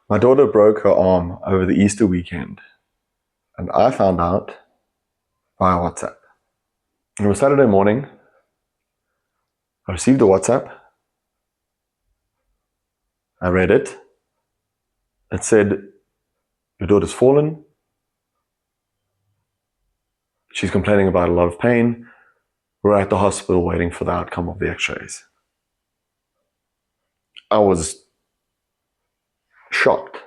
My daughter broke her arm over the Easter weekend, and I found out via WhatsApp. It was Saturday morning. I received a WhatsApp. I read it. It said, "Your daughter's fallen. She's complaining about a lot of pain. We're at the hospital waiting for the outcome of the x-rays." I was shocked.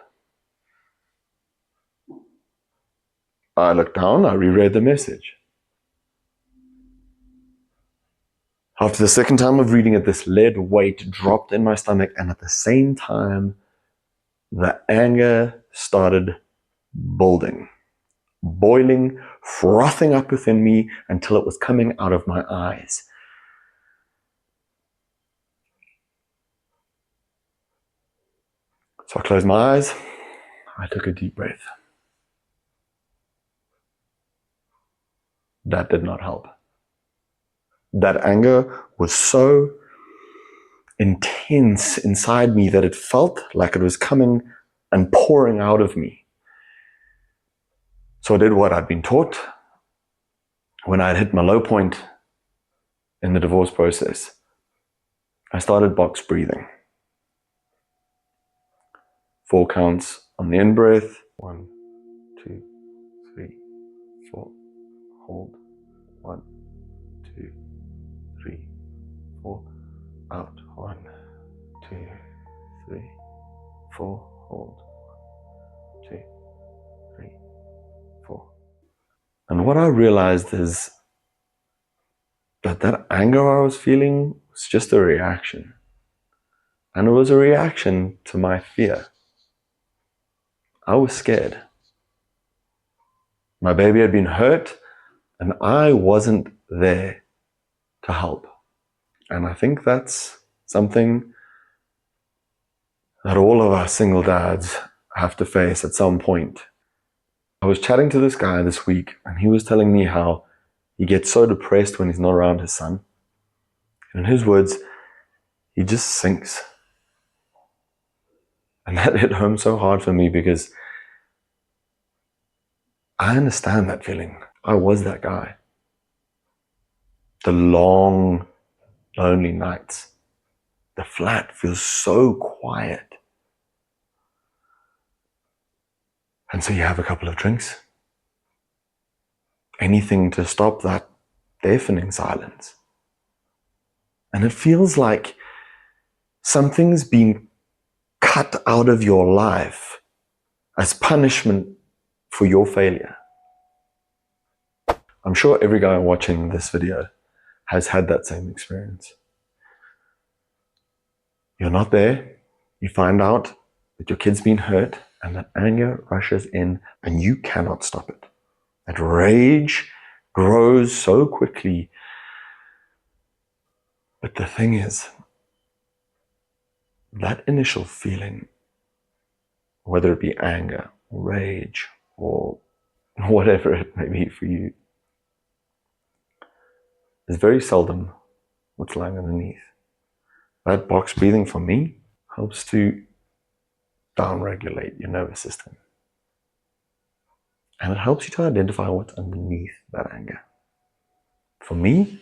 I looked down, I reread the message. After the second time of reading it, this lead weight dropped in my stomach, and at the same time, the anger started building, boiling, frothing up within me until it was coming out of my eyes. So I closed my eyes, I took a deep breath. That did not help. That anger was so intense inside me that it felt like it was coming and pouring out of me. So I did what I'd been taught when I had hit my low point in the divorce process. I started box breathing. 4 counts on the in-breath. 1, 2, 3, 4. Hold. 1, 2, 3, 4. Out. 1, 2, 3, 4. Hold. 2, 3, 4. And what I realized is that anger I was feeling was just a reaction. And it was a reaction to my fear. I was scared. My baby had been hurt, and I wasn't there to help. And I think that's something that all of us single dads have to face at some point. I was chatting to this guy this week, and he was telling me how he gets so depressed when he's not around his son. And in his words, he just sinks. And that hit home so hard for me because I understand that feeling. I was that guy. The long, lonely nights. The flat feels so quiet. And so you have a couple of drinks. Anything to stop that deafening silence. And it feels like something's been cut out of your life as punishment for your failure. I'm sure every guy watching this video has had that same experience. You're not there, you find out that your kid's been hurt, and that anger rushes in and you cannot stop it. That rage grows so quickly. But the thing is, that initial feeling, whether it be anger, rage, or whatever it may be for you, is very seldom what's lying underneath. That box breathing for me helps to downregulate your nervous system. And it helps you to identify what's underneath that anger. For me,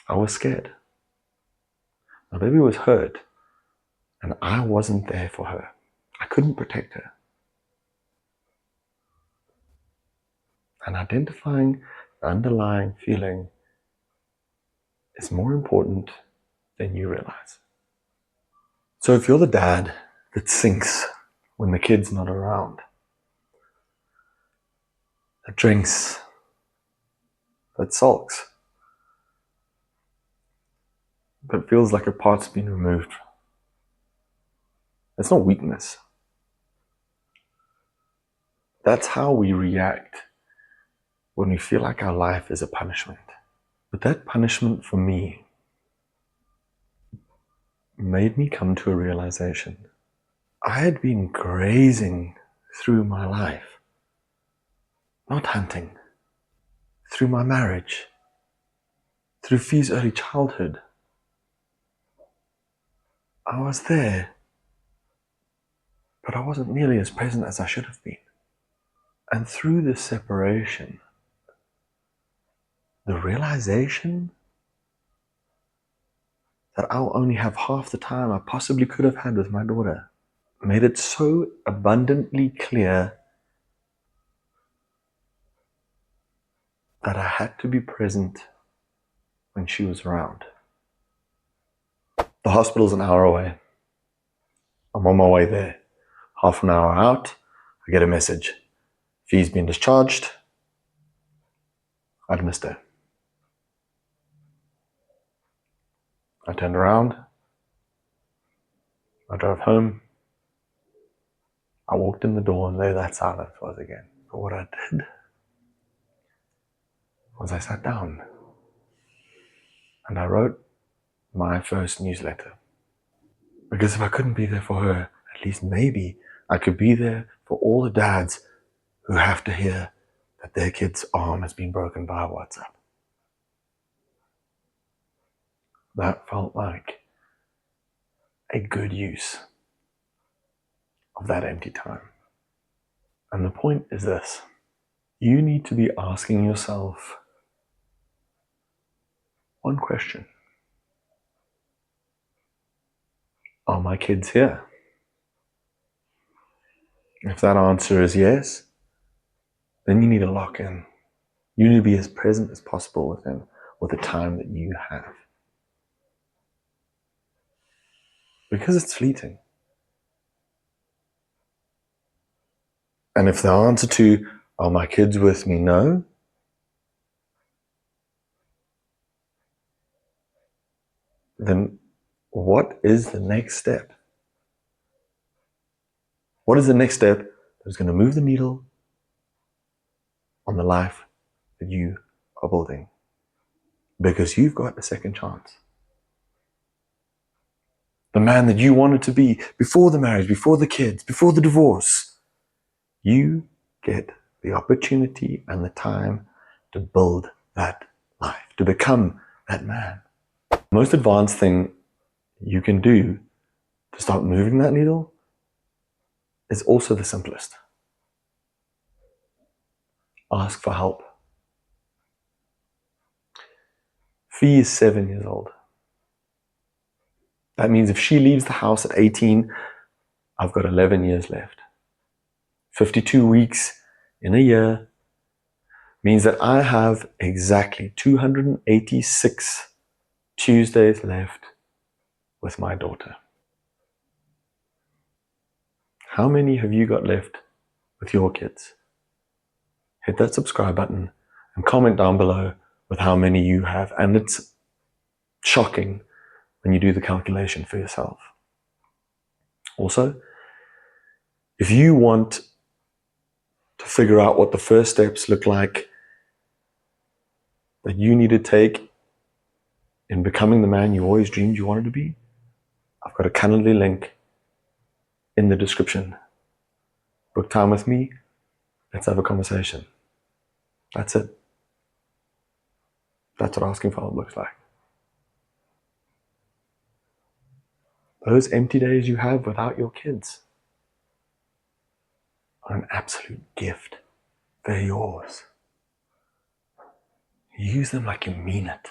I was scared. My baby was hurt, and I wasn't there for her. I couldn't protect her. And identifying the underlying feeling is more important than you realize. So if you're the dad that sinks when the kid's not around, that drinks, that sulks, that feels like a part's been removed, it's not weakness. That's how we react when we feel like our life is a punishment. But that punishment for me made me come to a realization. I had been grazing through my life, not hunting, through my marriage, through Fee's early childhood. I was there I wasn't nearly as present as I should have been. And through this separation, the realization that I'll only have half the time I possibly could have had with my daughter made it so abundantly clear that I had to be present when she was around. The hospital's an hour away. I'm on my way there. Half an hour out, I get a message. Fee's been discharged. I'd missed her. I turned around. I drove home. I walked in the door and there that silence was again. But what I did was I sat down and I wrote my first newsletter. Because if I couldn't be there for her, at least maybe I could be there for all the dads who have to hear that their kid's arm has been broken by a WhatsApp. That felt like a good use of that empty time. And the point is this: you need to be asking yourself one question. Are my kids here? If that answer is yes, then you need to lock in. You need to be as present as possible with them with the time that you have. Because it's fleeting. And if the answer to, are my kids with me, no, then what is the next step? What is the next step that's going to move the needle on the life that you are building? Because you've got a second chance. The man that you wanted to be before the marriage, before the kids, before the divorce, you get the opportunity and the time to build that life, to become that man. The most advanced thing you can do to start moving that needle is also the simplest. Ask for help. Fee is 7 years old. That means if she leaves the house at 18, I've got 11 years left. 52 weeks in a year means that I have exactly 286 Tuesdays left with my daughter. How many have you got left with your kids? Hit that subscribe button and comment down below with how many you have. And it's shocking when you do the calculation for yourself. Also, if you want to figure out what the first steps look like that you need to take in becoming the man you always dreamed you wanted to be, I've got a Calendly link in the description. Book time with me. Let's have a conversation. That's it. That's what asking for help looks like. Those empty days you have without your kids are an absolute gift. They're yours. Use them like you mean it.